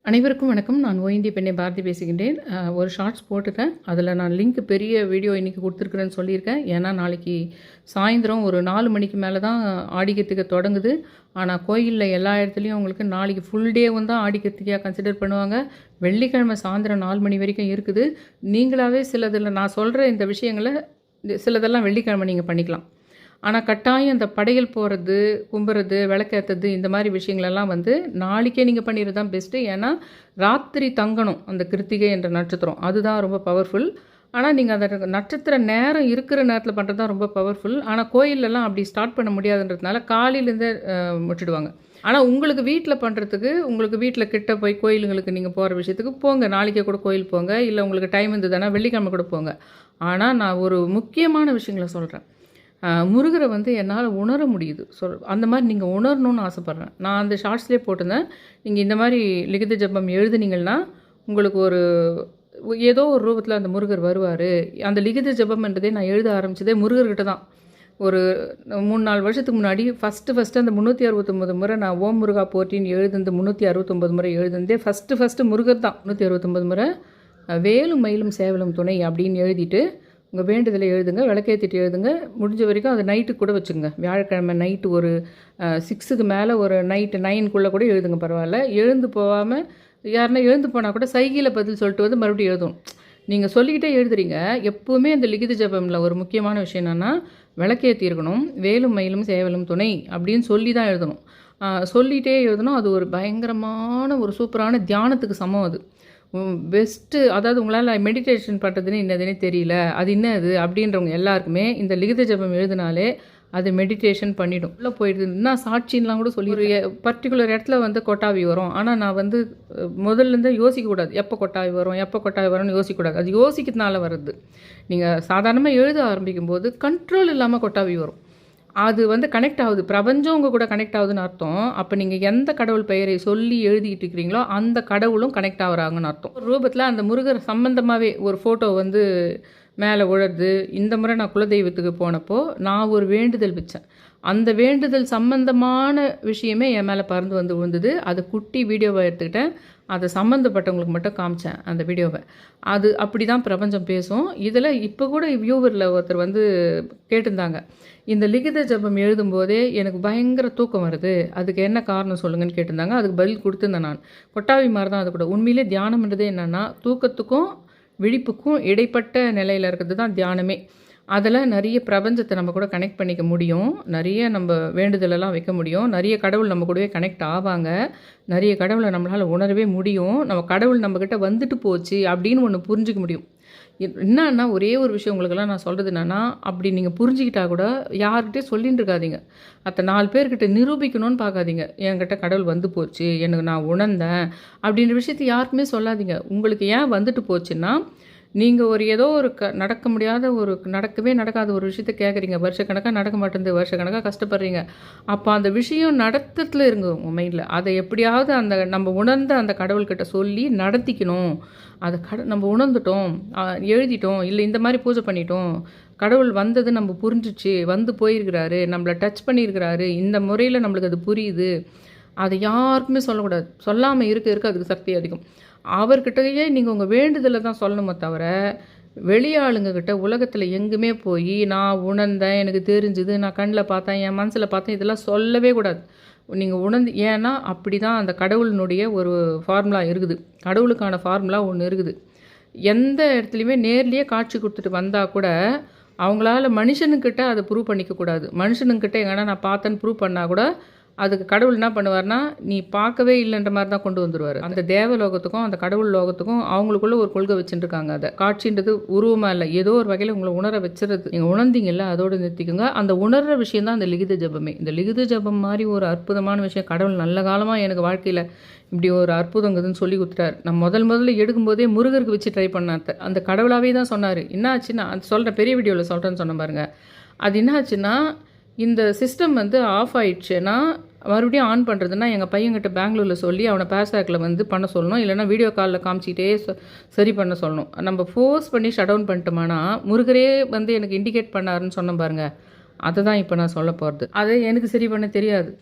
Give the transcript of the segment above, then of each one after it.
அனைவருக்கும் வணக்கம். நான் ஓய்ந்தி பெண்ணை பாரதி பேசுகின்றேன். ஒரு ஷார்ட்ஸ் போட்டுட்டேன். அதில் நான் லிங்க் பெரிய வீடியோ இன்றைக்கி கொடுத்துருக்குறேன்னு சொல்லியிருக்கேன். ஏன்னா நாளைக்கு சாயந்தரம் ஒரு 4 மணிக்கு மேலே தான் ஆடிக்கிறதுக்கு தொடங்குது. ஆனால் கோயிலில் எல்லா இடத்துலையும் உங்களுக்கு நாளைக்கு ஃபுல் டேவும் தான் ஆடிக்கிறதுக்காக கன்சிடர் பண்ணுவாங்க. வெள்ளிக்கிழமை சாயந்தரம் 4 மணி வரைக்கும் இருக்குது. நீங்களாகவே சிலதில் நான் சொல்கிற இந்த விஷயங்களை சிலதெல்லாம் வெள்ளிக்கிழமை நீங்கள் பண்ணிக்கலாம். ஆனால் கட்டாயம் இந்த படையல் போகிறது, கும்புறது, விளக்கேற்றுறது இந்த மாதிரி விஷயங்களெல்லாம் நாளைக்கே நீங்கள் பண்ணிடுறது தான் பெஸ்ட்டு. ஏன்னா ராத்திரி தங்கணும் அந்த கிருத்திகை என்ற நட்சத்திரம், அதுதான் ரொம்ப பவர்ஃபுல். ஆனால் நீங்கள் அந்த நட்சத்திர நேரம் இருக்கிற நேரத்தில் பண்ணுறது தான் ரொம்ப பவர்ஃபுல். ஆனால் கோயிலெல்லாம் அப்படி ஸ்டார்ட் பண்ண முடியாதுன்றதுனால காலையிலேருந்தே முடிச்சிடுவாங்க. ஆனால் உங்களுக்கு வீட்டில் பண்ணுறதுக்கு, உங்களுக்கு வீட்டில் கிட்ட போய் கோயிலுங்களுக்கு நீங்கள் போகிற விஷயத்துக்கு போங்க. நாளைக்கே கூட கோயில் போங்க. இல்லை உங்களுக்கு டைம் இருந்ததுன்னா வெள்ளிக்கிழமை கூட போங்க. ஆனால் நான் ஒரு முக்கியமான விஷயங்களை சொல்கிறேன். முருகரை என்னால் உணர முடியுது. அந்த மாதிரி நீங்கள் உணரணும்னு ஆசைப்பட்றேன். நான் அந்த ஷார்ட்ஸ்லேயே போட்டிருந்தேன். நீங்கள் இந்த மாதிரி லிகித ஜபம் எழுதுனீங்கன்னா உங்களுக்கு ஏதோ ஒரு ரூபத்தில் அந்த முருகர் வருவார். அந்த லிகித ஜபம்ன்றதே நான் எழுத ஆரம்பித்ததே முருகர்கிட்ட தான். ஒரு 3-4 வருஷத்துக்கு முன்னாடி ஃபஸ்ட்டு அந்த 369 முறை நான் ஓம் முருகா போற்றின்னு எழுதுந்து 369 முறை எழுதுந்தே ஃபஸ்ட்டு முருகர் தான். 369 முறை வேலும் மயிலும் சேவலும் துணை அப்படின்னு எழுதிட்டு உங்கள் வேண்டுதலை எழுதுங்க, விளக்கேற்றிட்டு எழுதுங்க. முடிஞ்ச வரைக்கும் அது நைட்டுக்கு கூட வச்சுங்க. வியாழக்கிழமை நைட்டு ஒரு 6க்கு மேலே ஒரு நைட்டு 9க்குள்ளே கூட எழுதுங்க, பரவாயில்ல. எழுந்து போகாமல் யாருன்னா எழுந்து போனால் கூட சைகையில் பதில் சொல்லிட்டு மறுபடியும் எழுதணும். நீங்கள் சொல்லிக்கிட்டே எழுதுறீங்க. எப்போவுமே அந்த லிகித ஜபமில் ஒரு முக்கியமான விஷயம் என்னென்னா விளக்கேற்றிருக்கணும். வேலும் மயிலும் சேவலும் துணை அப்படின்னு சொல்லி தான் எழுதணும். சொல்லிகிட்டே எழுதணும். அது ஒரு பயங்கரமான ஒரு சூப்பரான தியானத்துக்கு சமம். அது பெஸ்ட்டு. அதாவது உங்களால் மெடிடேஷன் பண்ணுறதுன்னு என்னதுன்னே தெரியல, அது என்னது அப்படின்றவங்க எல்லாருக்குமே இந்த லிகித ஜபம் எழுதினாலே அது மெடிடேஷன் பண்ணிவிடும். உள்ளே போயிடுது. நான் சாட்சின்லாம் கூட சொல்லிடுவேன். பர்டிகுலர் இடத்துல கொட்டாவி வரும். ஆனால் நான் முதல்லேருந்து யோசிக்கக்கூடாது. எப்போ கொட்டாவி வரும்னு யோசிக்கக்கூடாது. அது யோசிக்கிறதுனால வருது. நீங்கள் சாதாரணமாக எழுத ஆரம்பிக்கும் போது கண்ட்ரோல் இல்லாமல் கொட்டாவி வரும். அது கனெக்ட் ஆகுது, பிரபஞ்சம் உங்கள் கூட கனெக்ட் ஆகுதுன்னு அர்த்தம். அப்போ நீங்கள் எந்த கடவுள் பெயரை சொல்லி எழுதிக்கிட்டு இருக்கிறீங்களோ அந்த கடவுளும் கனெக்ட் ஆகிறாங்கன்னு அர்த்தம். ஒரு ரூபத்தில் அந்த முருகர் சம்பந்தமாகவே ஒரு ஃபோட்டோ மேலே உழறது. இந்த முறை நான் குலதெய்வத்துக்கு போனப்போ நான் ஒரு வேண்டுதல் வச்சேன். அந்த வேண்டுதல் சம்பந்தமான விஷயமே என் மேலே பறந்து விழுந்தது. அதை குட்டி வீடியோவை எடுத்துக்கிட்டேன். அதை சம்மந்தப்பட்டவங்களுக்கு மட்டும் காமிச்சேன் அந்த வீடியோவை. அது அப்படி தான் பிரபஞ்சம் பேசும். இதில் இப்போ கூட வியூவரில் ஒருத்தர் கேட்டிருந்தாங்க, இந்த லிகித ஜபம் எழுதும்போதே எனக்கு பயங்கர தூக்கம் வருது, அதுக்கு என்ன காரணம் சொல்லுங்கன்னு கேட்டிருந்தாங்க. அதுக்கு பதில் கொடுத்துருந்தேன் நான். கொட்டாவி மாதிரி தான் அது கூட. உண்மையிலே தியானம்ன்றதே என்னென்னா தூக்கத்துக்கும் விழிப்புக்கும் இடைப்பட்ட நிலையில் இருக்கிறது தான் தியானமே. அதில் நிறைய பிரபஞ்சத்தை நம்ம கூட கனெக்ட் பண்ணிக்க முடியும். நிறைய நம்ம வேண்டுதலெல்லாம் வைக்க முடியும். நிறைய கடவுள் நம்ம கூடவே கனெக்ட் ஆவாங்க. நிறைய கடவுளை நம்மளால் உணரவே முடியும். நம்ம கடவுள் நம்மக்கிட்ட வந்துட்டு போச்சு அப்படின்னு ஒன்று புரிஞ்சிக்க முடியும். என்னன்னா ஒரே ஒரு விஷயம் உங்களுக்கெல்லாம் நான் சொல்கிறது என்னென்னா, அப்படி நீங்கள் புரிஞ்சுக்கிட்டா கூட யார்கிட்டையும் சொல்லின்னு இருக்காதீங்க. அத்தை 4 பேர்கிட்ட நிரூபிக்கணும்னு பார்க்காதீங்க. என்கிட்ட கடவுள் வந்து போச்சு, எனக்கு நான் உணர்ந்தேன் அப்படின்ற விஷயத்தை யாருக்குமே சொல்லாதீங்க. உங்களுக்கு ஏன் வந்துட்டு போச்சுன்னா, நீங்கள் ஏதோ ஒரு நடக்க முடியாத நடக்கவே நடக்காத ஒரு விஷயத்த கேட்குறீங்க. வருஷக்கணக்காக நடக்க மாட்டேங்குது, வருஷக்கணக்காக கஷ்டப்படுறீங்க. அப்போ அந்த விஷயம் நடத்துறதுல இருங்க உங்கள் மைண்டில். அதை எப்படியாவது நம்ம உணர்ந்த அந்த கடவுள்கிட்ட சொல்லி நடத்திக்கணும். அதை நம்ம உணர்ந்துட்டோம், எழுதிட்டோம், இல்லை இந்த மாதிரி பூஜை பண்ணிட்டோம், கடவுள் வந்தது நம்ம புரிஞ்சிச்சு, போயிருக்கிறாரு, நம்மளை டச் பண்ணியிருக்கிறாரு, இந்த முறையில் நம்மளுக்கு அது புரியுது. அதை யாருக்குமே சொல்லக்கூடாது. சொல்லாமல் இருக்க அதுக்கு சக்தி அதிகம். அவர்கிட்டயே நீங்கள் உங்கள் வேண்டுதலை தான் சொல்லணுமே தவிர வெளியாளுங்கக்கிட்ட உலகத்தில் எங்குமே போய் நான் உணர்ந்தேன், எனக்கு தெரிஞ்சுது, நான் கண்ணில் பார்த்தேன், என் மனசில் பார்த்தேன், இதெல்லாம் சொல்லவே கூடாது. நீங்கள் உணர்ந்து, ஏன்னா அப்படி தான் அந்த கடவுளினுடைய ஒரு ஃபார்முலா இருக்குது. கடவுளுக்கான ஃபார்முலா ஒன்று இருக்குது. எந்த இடத்துலையுமே நேர்லேயே காட்சி கொடுத்துட்டு வந்தால் கூட அவங்களால மனுஷனுக்கிட்ட அதை ப்ரூவ் பண்ணிக்கக்கூடாது. மனுஷனுக்கிட்ட எங்கன்னா நான் பார்த்தேன்னு ப்ரூவ் பண்ணால் கூட அதுக்கு கடவுள் என்ன பண்ணுவார்னா, நீ பார்க்கவே இல்லைன்ற மாதிரி தான் கொண்டு வந்துடுவார். அந்த தேவலோகத்துக்கும் அந்த கடவுள் லோகத்துக்கும் அவங்களுக்குள்ள ஒரு கொள்கை வச்சுட்டுருக்காங்க. அதை காட்சின்றது உருவமாக இல்லை, ஏதோ ஒரு வகையில் உங்களை உணர வச்சுறது. நீங்கள் உணர்ந்தீங்கல்ல, அதோடு நிறுத்திக்கோங்க. அந்த உணர்கிற விஷயம் தான் அந்த லிகித ஜபமே. இந்த லிகித ஜபம் மாதிரி ஒரு அற்புதமான விஷயம் கடவுள் நல்ல காலமாக எனக்கு வாழ்க்கையில் இப்படி ஒரு அற்புதங்குதுன்னு சொல்லி கொடுத்துட்டார். நான் முதல்ல எடுக்கும்போதே முருகருக்கு வச்சு ட்ரை பண்ணேன். அந்த கடவுளாகவே தான் சொன்னார். என்ன ஆச்சுன்னா, அது சொல்கிறேன், பெரிய வீடியோவில் சொல்கிறேன்னு சொன்ன பாருங்கள். அது என்ன ஆச்சுன்னா, இந்த சிஸ்டம் ஆஃப் ஆயிடுச்சுன்னா மறுபடியும் ஆன் பண்ணுறதுன்னா எங்கள் பையன்கிட்ட பெங்களூரில் சொல்லி அவனை பேசாக்கில் பண்ண சொல்லணும். இல்லைனா வீடியோ காலில் காமிச்சிக்கிட்டே சரி பண்ண சொல்லணும். நம்ம ஃபோர்ஸ் பண்ணி ஷட் டவுன் பண்ணிட்டோம்னா முருகரே எனக்கு இண்டிகேட் பண்ணாருன்னு சொன்ன பாருங்கள். அதை தான் இப்போ நான் சொல்ல போகிறது. அதை எனக்கு சரி பண்ண தெரியாது.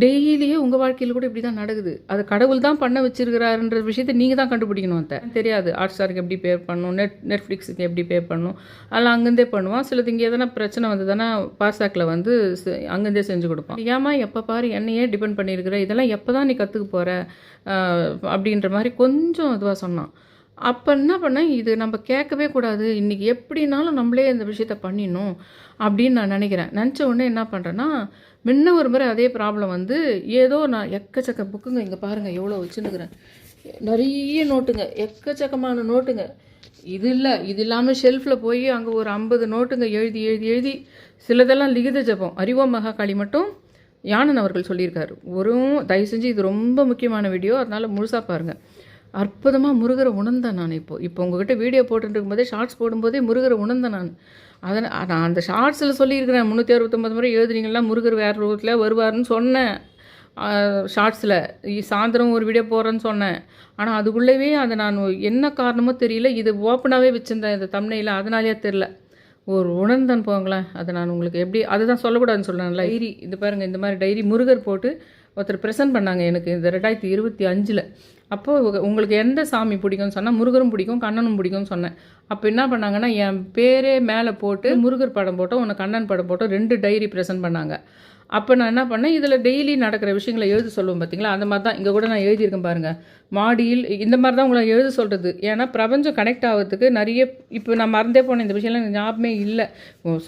டெய்லியே உங்கள் வாழ்க்கையில் கூட இப்படி தான் நடக்குது. அது கடவுள் தான் பண்ண வச்சிருக்கிறாருன்ற விஷயத்தை நீங்கள் தான் கண்டுபிடிக்கணும். அதை தெரியாது. ஹாட்ஸ்டாருக்கு எப்படி பே பண்ணணும், நெட்ஃப்ளிக்ஸுக்கு எப்படி பே பண்ணணும், அதெல்லாம் அங்கேருந்தே பண்ணுவான். சிலது இங்கே எதனா பிரச்சனை வந்ததுன்னா பாஸ்டாக்கில் வந்து அங்கேருந்தே செஞ்சு கொடுப்பான். ஏமா எப்போ பாரு என்னையே டிபெண்ட் பண்ணியிருக்கிற, இதெல்லாம் எப்போ தான் நீ கற்றுக்க போகிற அப்படின்ற மாதிரி கொஞ்சம் இதுவாக சொன்னான். அப்போ என்ன பண்ணேன், இது நம்ம கேட்கவே கூடாது, இன்றைக்கி எப்படின்னாலும் நம்மளே இந்த விஷயத்த பண்ணிடணும் அப்படின்னு நான் நினச்ச உடனே என்ன பண்ணுறேன்னா, முன்ன ஒரு முறை அதே ப்ராப்ளம் வந்து ஏதோ நான் எக்கச்சக்க புக்குங்க இங்கே பாருங்கள் எவ்வளோ வச்சுன்னுக்கிறேன், நிறைய நோட்டுங்க, எக்கச்சக்கமான நோட்டுங்க. இது இல்லாமல் ஷெல்ஃபில் போய் அங்கே ஒரு 50 நோட்டுங்க எழுதி சிலதெல்லாம் லிகித ஜபம் அறிவோம் மகாகாளி மட்டும் யானன் அவர்கள் சொல்லியிருக்காரு. தயவு செஞ்சு இது ரொம்ப முக்கியமான வீடியோ, அதனால் முழுசாக பாருங்கள். அற்புதமாக முருகரை உணர்ந்தேன் நான். இப்போ உங்கள்கிட்ட வீடியோ போட்டுருக்கும் போதே ஷார்ட்ஸ் போடும்போதே முருகரை உணர்ந்தேன் நான். நான் அந்த ஷார்ட்ஸில் சொல்லியிருக்கிறேன் 369 முறை எழுதுனீங்கன்னா முருகர் வேறு ரூபத்தில் வருவார்னு சொன்னேன். ஷார்ட்ஸில் சாயந்தரம் ஒரு வீடியோ போடுறேன்னு சொன்னேன். ஆனால் அதுக்குள்ளேயே அதை நான் என்ன காரணமோ தெரியல, இது ஓப்பனாகவே வச்சுருந்தேன் இந்த தம்ப்நெயில, அதனாலேயே தெரில ஒரு உணர்ந்தன் போங்களேன். அதை நான் உங்களுக்கு எப்படி அதை தான் சொல்லக்கூடாதுன்னு சொல்கிறேன். டைரி இது பாருங்கள், இந்த மாதிரி டைரி முருகர் போட்டு ஒருத்தர் ப்ரெசென்ட் பண்ணாங்க எனக்கு இந்த 2025. அப்போது உங்களுக்கு எந்த சாமி பிடிக்கும்னு சொன்னால் முருகரும் பிடிக்கும் கண்ணனும் பிடிக்கும்னு சொன்னேன். அப்போ என்ன பண்ணாங்கன்னா என் பேரே மேலே போட்டு முருகர் படம் போட்டோம், உன்னை கண்ணன் படம் போட்டோம், 2 டைரி ப்ரெசென்ட் பண்ணாங்க. அப்போ நான் என்ன பண்ணேன், இதில் டெய்லி நடக்கிற விஷயங்களை எழுத சொல்லுவோம் பார்த்தீங்களா, அந்த மாதிரி தான் இங்கே கூட நான் எழுதியிருக்கேன் பாருங்கள். மாடியில் இந்த மாதிரி தான் உங்களை எழுத சொல்கிறது. ஏன்னா பிரபஞ்சம் கனெக்ட் ஆகிறதுக்கு நிறைய இப்போ நான் மறந்தே போனேன், இந்த விஷயம்லாம் எனக்கு ஞாபகமே இல்லை.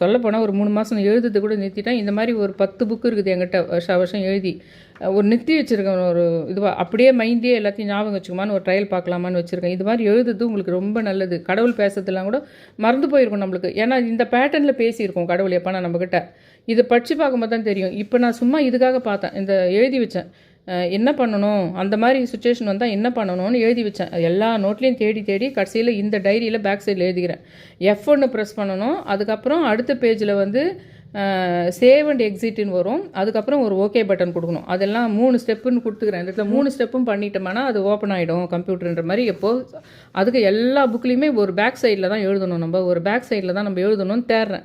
சொல்லப்போனால் ஒரு 3 மாதம் எழுதுறது கூட நிறுத்திட்டேன். இந்த மாதிரி ஒரு 10 புக்கு இருக்குது என்கிட்ட வருஷம் எழுதி ஒரு நிறுத்தி வச்சுருக்கேன். ஒரு இதுவாக அப்படியே மைண்டே எல்லாத்தையும் ஞாபகம் வச்சுக்குமான்னு ஒரு ட்ரையல் பார்க்கலாமான்னு வச்சுருக்கேன். இது மாதிரி எழுதுறது உங்களுக்கு ரொம்ப நல்லது. கடவுள் பேசுறதுலாம் கூட மறந்து போயிருக்கும் நம்மளுக்கு. ஏன்னா இந்த பேட்டர்னில் பேசியிருக்கோம் கடவுள் எப்போனா நம்மக்கிட்ட. இதை படித்து பார்க்கும்போது தான் தெரியும். இப்போ நான் சும்மா இதுக்காக பார்த்தேன், இந்த எழுதி வச்சேன் என்ன பண்ணணும், அந்த மாதிரி சுச்சுவேஷன் வந்தால் என்ன பண்ணணும்னு எழுதி வச்சேன். எல்லா நோட்லேயும் தேடி கடைசியில் இந்த டைரியில் பேக் சைடில் எழுதிக்கிறேன். F1 ப்ரெஸ் பண்ணணும். அதுக்கப்புறம் அடுத்த பேஜில் வந்து சேவ் அண்ட் எக்ஸிட்னு வரும். அதுக்கப்புறம் ஒரு ஓகே பட்டன் கொடுக்கணும். அதெல்லாம் 3 ஸ்டெப்புன்னு கொடுத்துக்கிறேன். இந்த இடத்துல 3 ஸ்டெப்பும் பண்ணிட்டோம்னா அது ஓப்பன் ஆகிடும் கம்ப்யூட்டர்ன்ற மாதிரி. எப்போது அதுக்கு எல்லா புக்லேயுமே ஒரு பேக் சைடில் தான் எழுதணும். நம்ம ஒரு பேக் சைடில் தான் நம்ம எழுதணும்னு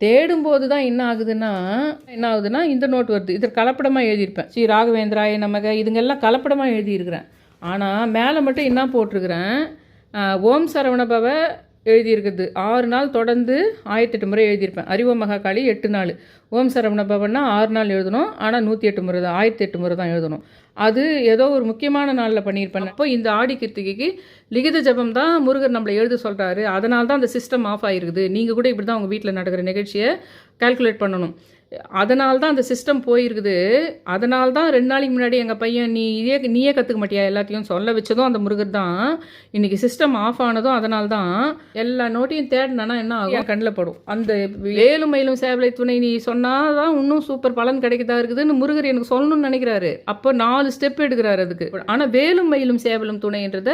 தேடும்போது தான் என்ன ஆகுதுன்னா இந்த நோட் வருது. இது கலப்படமாக எழுதியிருப்பேன். ஸ்ரீ ராகவேந்திராய நமக இதுங்கெல்லாம் கலப்படமாக எழுதியிருக்கிறேன். ஆனால் மேலே மட்டும் என்ன போட்டிருக்கிறேன், ஓம் சரவணபவ எழுதியிருக்குது. 6 நாள் தொடர்ந்து 1008 முறை எழுதியிருப்பேன். அறிவோம் மகாகாளி 8 நாள், ஓம் சரவண பவன்னா 6 நாள் எழுதணும். ஆனால் 108 முறை தான் 1008 முறை தான் எழுதணும். அது ஏதோ ஒரு முக்கியமான நாளில் பண்ணியிருப்பேன். அப்போ இந்த ஆடி கிருத்திகைக்கு லிகித ஜபம் தான் முருகர் நம்மளை எழுத சொல்கிறாரு. அதனால தான் அந்த சிஸ்டம் ஆஃப் ஆகிருக்குது. நீங்கள் கூட இப்படி தான் உங்கள் வீட்டில் நடக்கிற நிகழ்ச்சியை கால்குலேட் பண்ணணும். அதனால தான் அந்த சிஸ்டம் போயிருக்குது. அதனால தான் 2 நாளைக்கு முன்னாடி எங்கள் பையன் நீயே கற்றுக்க மாட்டியா எல்லாத்தையும் சொல்ல வச்சதும் அந்த முருகர் தான். இன்றைக்கி சிஸ்டம் ஆஃப் ஆனதும் அதனால தான். எல்லா நோட்டையும் தேடினா என்ன ஆகும், கண்ணில் படும். அந்த வேலும் மயிலும் சேவலை துணை நீ சொன்னால் தான் இன்னும் சூப்பர் பலன் கிடைக்கதா இருக்குதுன்னு முருகர் எனக்கு சொல்லணும்னு நினைக்கிறாரு. அப்போ 4 ஸ்டெப் எடுக்கிறாரு அதுக்கு. ஆனால் வேலும் மயிலும் சேவலும் துணைன்றத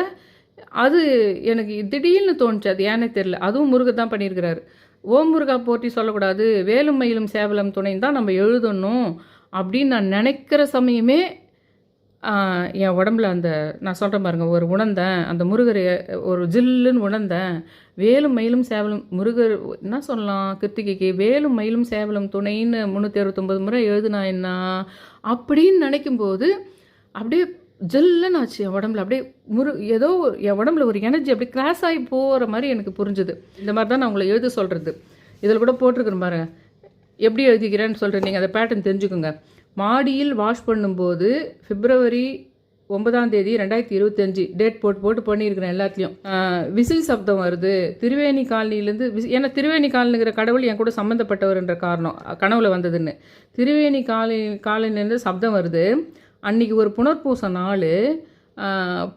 அது எனக்கு திடீர்னு தோணுச்சு. அது ஏன்னே தெரில. அதுவும் முருகர் தான் பண்ணியிருக்கிறாரு. ஓம் முருகா போற்றி சொல்லக்கூடாது, வேலும் மயிலும் சேவலம் துணைன்னு தான் நம்ம எழுதணும் அப்படின்னு நான் நினைக்கிற சமயமே என் உடம்புல அந்த நான் சொல்கிறேன் பாருங்கள், ஒரு உணர்ந்தேன். அந்த முருகரை ஒரு ஜில்லுன்னு உணர்ந்தேன். வேலும் மயிலும் சேவலும் முருகர் என்ன சொல்லலாம் கிருத்திகைக்கு, வேலும் மயிலும் சேவலும் துணைன்னு 369 முறை எழுதுனா என்ன அப்படின்னு நினைக்கும்போது அப்படியே ஜில்லுன்னு ஆச்சு என் உடம்புல. அப்படியே ஏதோ என் உடம்புல ஒரு எனர்ஜி அப்படியே கிராஸ் ஆகி போகிற மாதிரி எனக்கு புரிஞ்சுது. இந்த மாதிரி தான் நான் உங்களை எழுத சொல்கிறது. இதில் கூட போட்டிருக்கிறேன் பாருங்க, எப்படி எழுதிக்கிறேன்னு சொல்கிறேன். நீங்கள் அந்த பேட்டர்ன் தெரிஞ்சுக்கோங்க. மாடியில் வாஷ் பண்ணும்போது February 9 2025 டேட் போட்டு பண்ணியிருக்கிறேன் எல்லாத்துலேயும். விசில் சப்தம் வருது திருவேணி காலனிலேருந்து. ஏன்னா திருவேணி காலனிங்கிற கடவுள் என் கூட சம்மந்தப்பட்டவர்ன்ற காரணம் கனவுல வந்ததுன்னு. திருவேணி காலனிலேருந்து சப்தம் வருது. அன்றைக்கி ஒரு புனர்பூச நாள்.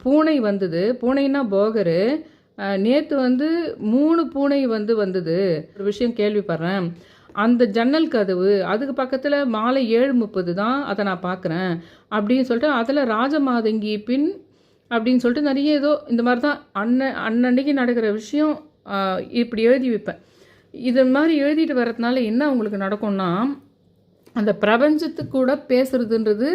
பூனை வந்தது. பூனைன்னா போகரு. நேற்று வந்து 3 பூனை வந்தது. ஒரு விஷயம் கேள்விப்படுறேன். அந்த ஜன்னல் கதவு அதுக்கு பக்கத்தில் மாலை 7:30 தான் அதை நான் பார்க்குறேன் அப்படின்னு சொல்லிட்டு அதில் ராஜமாதங்கி பின் அப்படின்னு சொல்லிட்டு நிறைய ஏதோ இந்த மாதிரி தான் அன்னன்னைக்கு நடக்கிற விஷயம் இப்படி எழுதி வைப்பேன். இது மாதிரி எழுதிட்டு வர்றதுனால என்ன உங்களுக்கு நடக்கும்னா, அந்த பிரபஞ்சத்துக்கு கூட பேசுறதுன்றது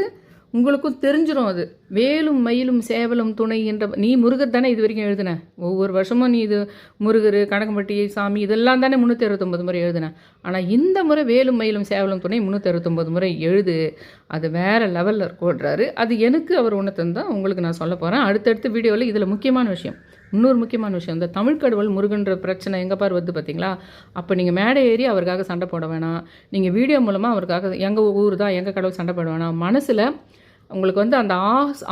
உங்களுக்கும் தெரிஞ்சிடும். அது வேலும் மயிலும் சேவலும் துணை என்ற நீ முருகர் தானே இது வரைக்கும் எழுதின, ஒவ்வொரு வருஷமும் நீ இது முருகர் கனகம்பட்டி சாமி இதெல்லாம் தானே 369 முறை எழுதின. ஆனால் இந்த முறை வேலும் மயிலும் சேவலும் துணை 369 முறை எழுது, அது வேறு லெவலில் இருக்குன்றாரு. அது எனக்கு அவர் உணர்த்தம் தான் உங்களுக்கு நான் சொல்ல போகிறேன் அடுத்தடுத்த வீடியோவில். இதில் முக்கியமான விஷயம், இன்னொரு முக்கியமான விஷயம், இந்த தமிழ் கடவுள் முருகன்ற பிரச்சனை எங்கே பார் வருது பார்த்தீங்களா. அப்போ நீங்கள் மேடை ஏறி அவருக்காக சண்டை போட வேணாம், நீங்கள் வீடியோ மூலமாக அவருக்காக எங்கள் ஊர் தான் எங்கள் கடவுள் சண்டை போட வேணாம். மனசில் உங்களுக்கு வந்து அந்த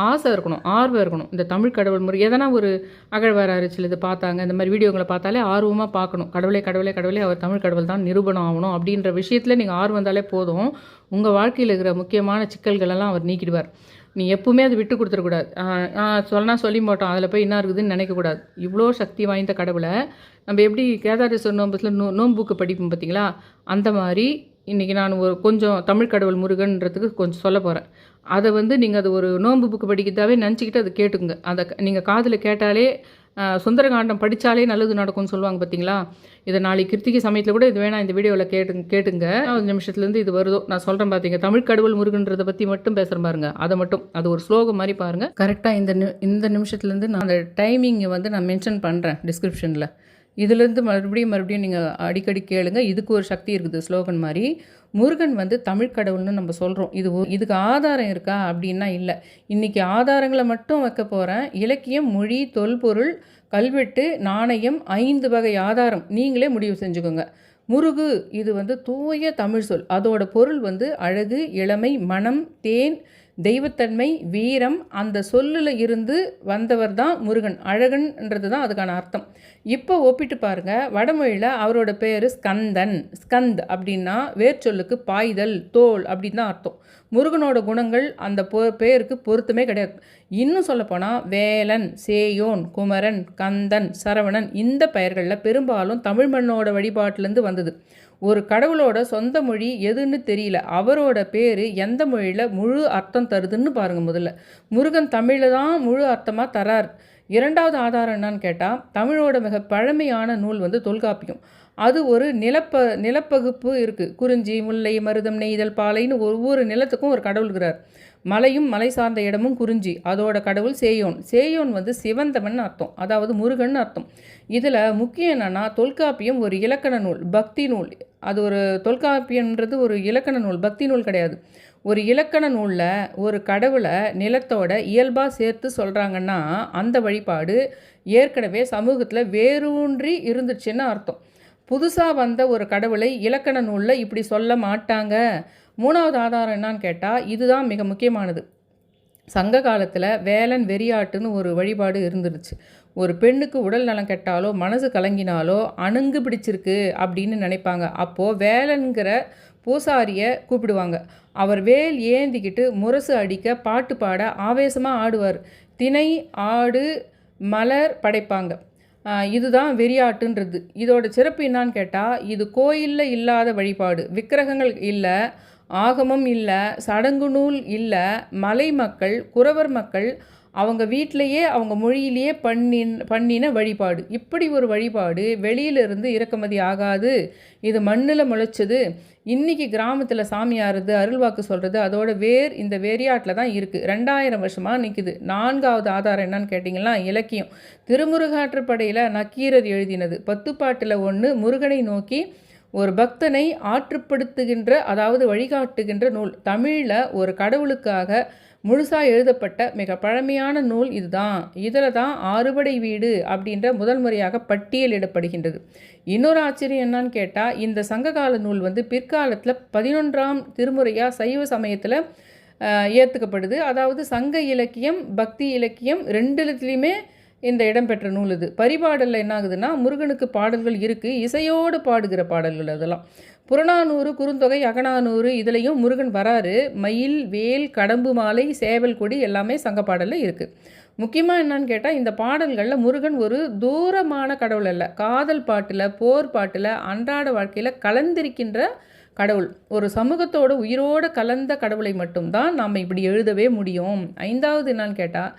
ஆசை இருக்கணும், ஆர்வம் இருக்கணும். இந்த தமிழ் கடவுள் முறை எதனா ஒரு அகழ்வாராய்ச்சியில் இது பார்த்தாங்க, இந்த மாதிரி வீடியோங்களை பார்த்தாலே ஆர்வமாக பார்க்கணும். கடவுளே கடவுளே கடவுளே அவர் தமிழ் கடவுள் தான் நிரூபணம் ஆகணும் அப்படின்ற விஷயத்தில் நீங்கள் ஆர்வம் வந்தாலே போதும், உங்கள் வாழ்க்கையில் இருக்கிற முக்கியமான சிக்கல்களெல்லாம் அவர் நீக்கிடுவார். நீ எப்பவுமே அதை விட்டு கொடுத்துடக்கூடாது. சொன்னால் சொல்லி மாட்டோம், அதில் போய் என்ன இருக்குதுன்னு நினைக்கக்கூடாது. இவ்வளோ சக்தி வாய்ந்த கடவுளை நம்ம எப்படி கேதாரேஸ்வரர் நோம்பத்தில் நோம்புக்கு படிப்போம் பார்த்தீங்களா, அந்த மாதிரி இன்றைக்கி நான் ஒரு கொஞ்சம் தமிழ் கடவுள் முருகன்றதுக்கு கொஞ்சம் சொல்ல போகிறேன். அதை வந்து நீங்கள் அது ஒரு நோன்பு புக்கு படிக்கிறதாவே நினச்சிக்கிட்டு அதை கேட்டுக்குங்க. அதை நீங்கள் காதில் கேட்டாலே சுந்தரகாண்டம் படித்தாலே நல்லது நடக்கும்னு சொல்லுவாங்க பார்த்தீங்களா. இதை நாளைக்கு கிருத்திகை சமயத்தில் கூட இது வேணாம் இந்த வீடியோவில் கேட்டுங்க. 1 நிமிஷத்துலேருந்து இது வருதோ நான் சொல்கிறேன் பார்த்தீங்க. தமிழ் கடவுள் முருகன்றதை பற்றி மட்டும் பேசுகிற பாருங்க, அதை மட்டும் அது ஒரு ஸ்லோகம் மாதிரி பாருங்கள். கரெக்டாக இந்த நிமிஷத்துலேருந்து நான் அந்த டைமிங்கை வந்து நான் மென்ஷன் பண்ணுறேன் டிஸ்கிரிப்ஷனில். இதுலேருந்து மறுபடியும் நீங்கள் அடிக்கடி கேளுங்க. இதுக்கு ஒரு சக்தி இருக்குது ஸ்லோகன் மாதிரி. முருகன் வந்து தமிழ் கடவுள்னு நம்ம சொல்கிறோம். இதுக்கு ஆதாரம் இருக்கா அப்படின்னா இல்லை. இன்றைக்கி ஆதாரங்களை மட்டும் வைக்க போகிறேன். இலக்கியம், மொழி, தொல்பொருள், கல்வெட்டு, நாணயம், 5 வகை ஆதாரம் நீங்களே முடிவு செஞ்சுக்கோங்க. முருகு இது வந்து தூய தமிழ் சொல். அதோட பொருள் வந்து அழகு, இளமை, மனம், தேன், தெய்வத்தன்மை, வீரம். அந்த சொல்லில் இருந்து வந்தவர் தான் முருகன். அழகன்ன்றது தான் அதுக்கான அர்த்தம். இப்போ ஒப்பிட்டு பாருங்கள், வடமொழியில் அவரோட பேர் ஸ்கந்தன். ஸ்கந்த் அப்படின்னா வேர்ச்சொல்லுக்கு பாய்தல், தோல் அப்படின்னு தான் அர்த்தம். முருகனோட குணங்கள் அந்த பேருக்கு பொருத்தமே கிடையாது. இன்னும் சொல்லப்போனால் வேலன், சேயோன், குமரன், கந்தன், சரவணன் இந்த பெயர்களில் பெரும்பாலும் தமிழ் மண்ணோட வழிபாட்டிலேருந்து வந்தது. ஒரு கடவுளோட சொந்த மொழி எதுன்னு தெரியல, அவரோட பேர் எந்த மொழியில் முழு அர்த்தம் தருதுன்னு பாருங்கள். முதல்ல முருகன் தமிழில் தான் முழு அர்த்தமாக தரார். 2வது ஆதாரம் என்னன்னு கேட்டால், தமிழோட மிக பழமையான நூல் வந்து தொல்காப்பியம். அது ஒரு நிலப்பகுப்பு இருக்குது. குறிஞ்சி, முல்லை, மருதம், நெய்தல், பாலைன்னு ஒவ்வொரு நிலத்துக்கும் ஒரு கடவுள் இருக்கிறார். மலையும் மலை சார்ந்த இடமும் குறிஞ்சி, அதோட கடவுள் சேயோன். சேயோன் வந்து சிவந்தவன் அர்த்தம், அதாவது முருகன் அர்த்தம். இதில் முக்கியம் என்னென்னா, தொல்காப்பியம் ஒரு இலக்கண நூல், பக்தி நூல். அது ஒரு தொல்காப்பியன்றது ஒரு இலக்கண நூல், பக்தி நூல் கிடையாது. ஒரு இலக்கண நூலில் ஒரு கடவுளை நிலத்தோட இயல்பாக சேர்த்து சொல்கிறாங்கன்னா அந்த வழிபாடு ஏற்கனவே சமூகத்தில் வேரூன்றி இருந்துச்சுன்னு அர்த்தம். புதுசாக வந்த ஒரு கடவுளை இலக்கண நூலில் இப்படி சொல்ல மாட்டாங்க. 3வது ஆதாரம் என்னான்னு கேட்டால், இதுதான் மிக முக்கியமானது. சங்க காலத்தில் வேலன் வெறியாட்டுன்னு ஒரு வழிபாடு இருந்துருச்சு. ஒரு பெண்ணுக்கு உடல் நலம் கெட்டாலோ மனசு கலங்கினாலோ அணுங்கு பிடிச்சிருக்கு அப்படின்னு நினைப்பாங்க. அப்போது வேலன்கிற பூசாரியை கூப்பிடுவாங்க. அவர் வேல் ஏந்திக்கிட்டு முரசு அடிக்க, பாட்டு பாட, ஆவேசமாக ஆடுவார். திணை, ஆடு, மலர் படைப்பாங்க. இதுதான் வெறியாட்டுன்றது. இதோட சிறப்பு என்னான்னு கேட்டால், இது கோயிலில் இல்லாத வழிபாடு. விக்கிரகங்கள் இல்லை, ஆகமம் இல்லை, சடங்கு நூல் இல்லை. மலை மக்கள், குறவர் மக்கள் அவங்க வீட்டிலையே அவங்க மொழியிலேயே பண்ணின வழிபாடு. இப்படி ஒரு வழிபாடு வெளியிலிருந்து இறக்குமதி ஆகாது. இது மண்ணில் முளைச்சது. இன்றைக்கி கிராமத்தில் சாமியாருது, அருள்வாக்கு சொல்கிறது, அதோட வேர் இந்த வேரியாட்டில் தான் இருக்குது. 2000 வருஷமாக நிற்குது. 4வது ஆதாரம் என்னன்னு கேட்டிங்கன்னா, இலக்கியம். திருமுருகாற்றுப்படையில் நக்கீரர் எழுதினது 10 பாட்டில் 1 முருகனை நோக்கி ஒரு பக்தனை ஆற்றுப்படுத்துகின்ற, அதாவது வழிகாட்டுகின்ற நூல். தமிழில் ஒரு கடவுளுக்காக முழுசாக எழுதப்பட்ட மிக பழமையான நூல் இதுதான். இதில் தான் 6படை வீடு அப்படின்ற முதல் முறையாக பட்டியலிடப்படுகின்றது. இன்னொரு ஆச்சரியம் என்னன்னு கேட்டால், இந்த சங்ககால நூல் வந்து பிற்காலத்தில் 11ஆம் திருமுறையாக சைவ சமயத்தில் ஏற்றுக்கப்படுது. அதாவது சங்க இலக்கியம், பக்தி இலக்கியம் 2த்துலேயுமே இந்த இடம்பெற்ற நூல் இது. பரிபாடலில் என்ன ஆகுதுன்னா, முருகனுக்கு பாடல்கள் இருக்குது, இசையோடு பாடுகிற பாடல்கள். அதெல்லாம் புறநானூறு, குறுந்தொகை, அகநானூறு இதுலேயும் முருகன் வராரு. மயில், வேல், கடம்பு மாலை, சேவல் கொடி எல்லாமே சங்க பாடலில் இருக்குது. முக்கியமாக என்னன்னு கேட்டால், இந்த பாடல்களில் முருகன் ஒரு தூரமான கடவுள் அல்ல. காதல் பாட்டில், போர் பாட்டில், அன்றாட வாழ்க்கையில் கலந்திருக்கின்ற கடவுள். ஒரு சமூகத்தோடு உயிரோடு கலந்த கடவுளை மட்டும்தான் நாம் இப்படி எழுதவே முடியும். 5வது என்னன்னு கேட்டால்,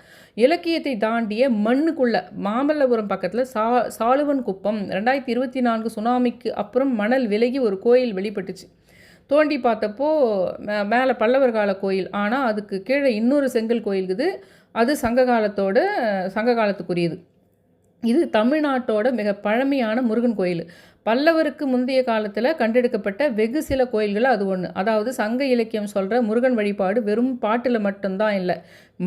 இலக்கியத்தை தாண்டிய மண்ணுக்குள்ளே மாமல்லபுரம் பக்கத்தில் சாலுவன் குப்பம் 2024 சுனாமிக்கு அப்புறம் மணல் விலகி ஒரு கோயில் வெளிப்பட்டுச்சு. தோண்டி பார்த்தப்போ மேலே பல்லவர் கால கோயில், ஆனால் அதுக்கு கீழே இன்னொரு செங்கல் கோயில் இருக்குது. அது சங்க காலத்துக்குரியது. இது தமிழ்நாட்டோட மிக பழமையான முருகன் கோயில். பல்லவருக்கு முந்தைய காலத்தில் கண்டெடுக்கப்பட்ட வெகு சில கோயில்கள் அது ஒன்று. அதாவது சங்க இலக்கியம் சொல்கிற முருகன் வழிபாடு வெறும் பாட்டில் மட்டும்தான் இல்லை,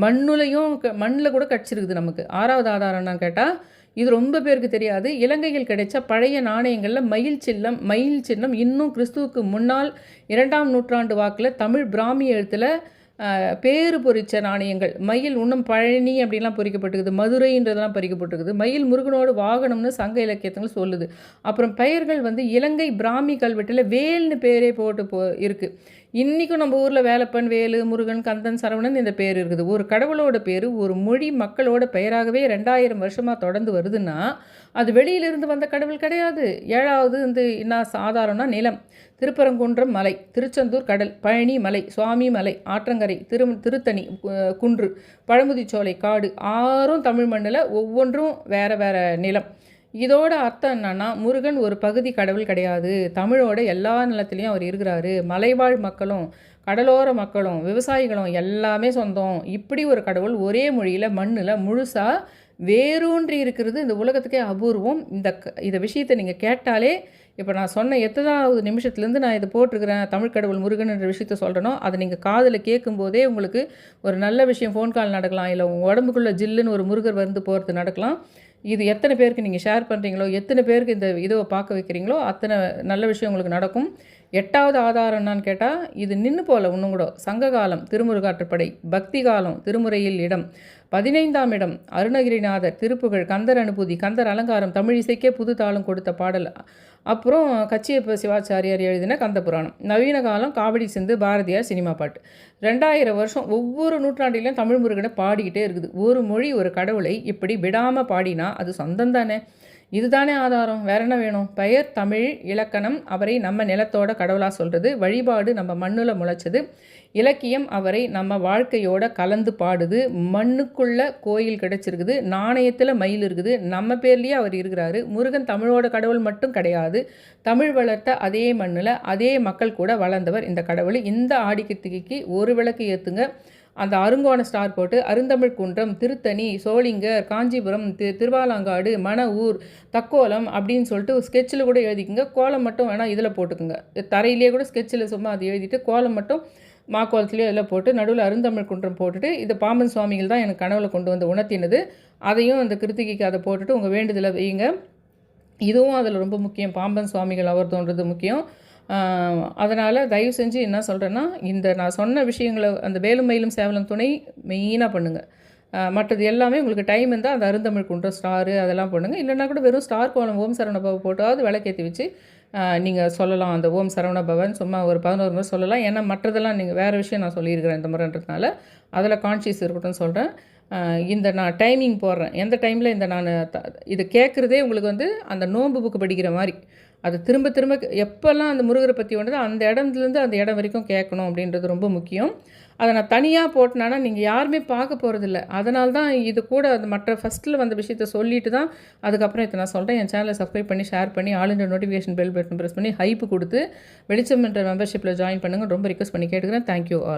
மண்ணில் கூட கிடச்சிருக்குது. நமக்கு 6வது ஆதாரம் என்னன்னு கேட்டால், இது ரொம்ப பேருக்கு தெரியாது. இலங்கையில் கிடைச்ச பழைய நாணயங்களில் மயில் சின்னம் இன்னும் கிறிஸ்துவுக்கு முன்னால் 2ஆம் நூற்றாண்டு வாக்கில் தமிழ் பிராமி எழுத்தில் பேரு பொறிச்ச நாணயங்கள். மயில் இன்னும் பழனி அப்படின்லாம் பொறிக்கப்பட்டிருக்குது, மதுரைன்றதெல்லாம் பொறிக்கப்பட்டிருக்குது. மயில் முருகனோட வாகனம்னு சங்க இலக்கியத்தில் சொல்லுது. அப்புறம் பெயர்கள் இலங்கை பிராமி கல்வெட்டில் வேல்னு பேரே போட்டு இருக்குது. இன்றைக்கும் நம்ம ஊரில் வேலப்பன், வேலு, முருகன், கந்தன், சரவணன் இந்த பேர் இருக்குது. ஒரு கடவுளோட பேர் ஒரு மொழி மக்களோட பெயராகவே 2000 வருஷமாக தொடர்ந்து வருதுன்னா அது வெளியிலிருந்து வந்த கடவுள் கிடையாது. 7வது என்ன ஆதாரம்னா நிலம். திருப்பரங்குன்றம் மலை, திருச்செந்தூர் கடல், பழனி மலை, சுவாமி மலை, ஆற்றங்கரை, திருத்தணி குன்று, பழமுதிர்ச்சோலை காடு, 6ம் தமிழ் மண்ணில், ஒவ்வொன்றும் வேறு வேறு நிலம். இதோட அர்த்தம் என்னன்னா, முருகன் ஒரு பகுதி கடவுள் கிடையாது, தமிழோட எல்லா நிலத்துலேயும் அவர் இருக்கிறாரு. மலைவாழ் மக்களும் கடலோர மக்களும் விவசாயிகளும் எல்லாமே சொந்தம். இப்படி ஒரு கடவுள் ஒரே மொழியில் மண்ணில் முழுசாக வேரூன்றி இருக்கிறது இந்த உலகத்துக்கே அபூர்வம். இந்த விஷயத்தை நீங்கள் கேட்டாலே, இப்போ நான் சொன்ன எத்தனாவது நிமிஷத்துலேருந்து நான் இதை போட்டிருக்கிறேன், தமிழ் கடவுள் முருகன் என்ற விஷயத்த சொல்கிறேனோ, அதை நீங்கள் காதில் கேட்கும்போதே உங்களுக்கு ஒரு நல்ல விஷயம் ஃபோன் கால் நடக்கலாம், இல்லை உங்கள் உடம்புக்குள்ளே ஜில்லுன்னு ஒரு முருகர் வந்து போகிறது நடக்கலாம். இது எத்தனை பேருக்கு நீங்கள் ஷேர் பண்ணுறீங்களோ, எத்தனை பேருக்கு இந்த இதை பார்க்க வைக்கிறீங்களோ, அத்தனை நல்ல விஷயம் உங்களுக்கு நடக்கும். 8வது ஆதாரம் என்னான்னு கேட்டால், இது நின்று போல இன்னும் கூட. சங்ககாலம் திருமுருகாற்றுப்படை, பக்தி காலம் திருமுறையில் இடம், 15ஆம் இடம் அருணகிரிநாதர் திருப்புகழ், கந்தர் அனுபூதி, கந்தர் அலங்காரம், தமிழ் இசைக்கே புது தாளம் கொடுத்த பாடல். அப்புறம் கச்சியப்ப சிவாச்சாரியார் எழுதின கந்த புராணம். நவீன காலம் காவடி சிந்து, பாரதியார் சினிமா பாட்டு. 2000 வருஷம் ஒவ்வொரு நூற்றாண்டிலையும் தமிழ் முருகனை பாடிக்கிட்டே இருக்குது. ஒரு மொழி ஒரு கடவுளை இப்படி விடாமல் பாடினா அது சொந்தம் தானே. இதுதானே ஆதாரம், வேற என்ன வேணும்? பெயர் தமிழ், இலக்கணம் அவரை நம்ம நிலத்தோட கடவுளாக சொல்கிறது, வழிபாடு நம்ம மண்ணில் முளைச்சது, இலக்கியம் அவரை நம்ம வாழ்க்கையோட கலந்து பாடுது, மண்ணுக்குள்ள கோயில் கிடச்சிருக்குது, நாணயத்தில் மயில் இருக்குது, நம்ம பேர்லேயே அவர் இருக்கிறாரு. முருகன் தமிழோட கடவுள் மட்டும் கிடையாது, தமிழ் வளர்த்த அதே மண்ணில் அதே மக்கள் கூட வளர்ந்தவர் இந்த கடவுள். இந்த ஆடிக்கித்திக்கு ஒரு விளக்கு ஏற்றுங்க. அந்த அருங்கோண ஸ்டார் போட்டு அருந்தமிழ் குன்றம், திருத்தணி, சோளிங்கர், காஞ்சிபுரம், திருவாலாங்காடு, மணவூர், தக்கோலம் அப்படின்னு சொல்லிட்டு ஸ்கெட்சில் கூட எழுதிக்குங்க. கோலம் மட்டும் வேணால் இதில் போட்டுக்குங்க. தரையிலேயே கூட ஸ்கெட்சில் சும்மா அது எழுதிட்டு கோலம் மட்டும் மாக்கோலத்துலேயோ எல்லாம் போட்டு நடுவில் அருந்தமிழ் குன்றம் போட்டுட்டு, இது பாம்பன் சுவாமிகள் தான் எனக்கு கனவுல கொண்டு வந்து உணர்த்தினது, அதையும் அந்த கிருத்திகைக்கு அதை போட்டுட்டு உங்கள் வேண்டுதலை வையுங்க. இதுவும் அதில் ரொம்ப முக்கியம். பாம்பன் சுவாமிகள் அவர் தோன்றது முக்கியம். அதனால் தயவு செஞ்சு என்ன சொல்கிறேன்னா, இந்த நான் சொன்ன விஷயங்களை அந்த வேலும் மயிலும் சேவலும் துணை மெயினாக பண்ணுங்கள். மற்றது எல்லாமே உங்களுக்கு டைம் இருந்தால் அந்த அருந்தமிழ் குன்றம் ஸ்டாரு அதெல்லாம் பண்ணுங்கள். இல்லைன்னா கூட வெறும் ஸ்டார் கோலம் ஓம் சரவணபவ போட்டாவது விளக்கேற்றி வச்சு நீங்கள் சொல்லலாம். அந்த ஓம் சரவணபவன் சும்மா ஒரு 11 முறை சொல்லலாம். ஏன்னா மற்றதெல்லாம் நீங்கள் வேறு விஷயம் நான் சொல்லியிருக்கிறேன் இந்த முறைன்றதுனால அதில் கான்ஷியஸ் இருக்கட்டும்னு சொல்கிறேன். இந்த நான் டைமிங் போடுறேன், எந்த டைமில் இந்த நான் இதை கேட்குறதே உங்களுக்கு அந்த நோன்பு புக்கு படிக்கிற மாதிரி, அது திரும்ப திரும்ப எப்போல்லாம் அந்த முருகரை பற்றி ஒன்றது அந்த இடத்துலேருந்து அந்த இடம் வரைக்கும் கேட்கணும் அப்படின்றது ரொம்ப முக்கியம். அதை நான் தனியாக போட்டினானா நீங்கள் யாருமே பார்க்க போகிறதில்ல. அதனால தான் இது கூட அந்த மற்ற ஃபஸ்ட்டில் வந்த விஷயத்த சொல்லிட்டு தான் அதுக்கப்புறம் இதை நான் சொல்கிறேன். என் சேனலை சப்ஸ்கிரைப் பண்ணி ஷேர் பண்ணி ஆளுன்ற நோட்டிஃபிகேஷன் பெல் பட்டன் ப்ரெஸ் பண்ணி ஹைப்பு கொடுத்து வெளிச்சம் என்ற மெம்பர்ஷிப்பில் ஜாயின் பண்ணுங்கள் ரொம்ப ரிக்வஸ்ட் பண்ணி கேட்டுக்கிறேன். Thank you all.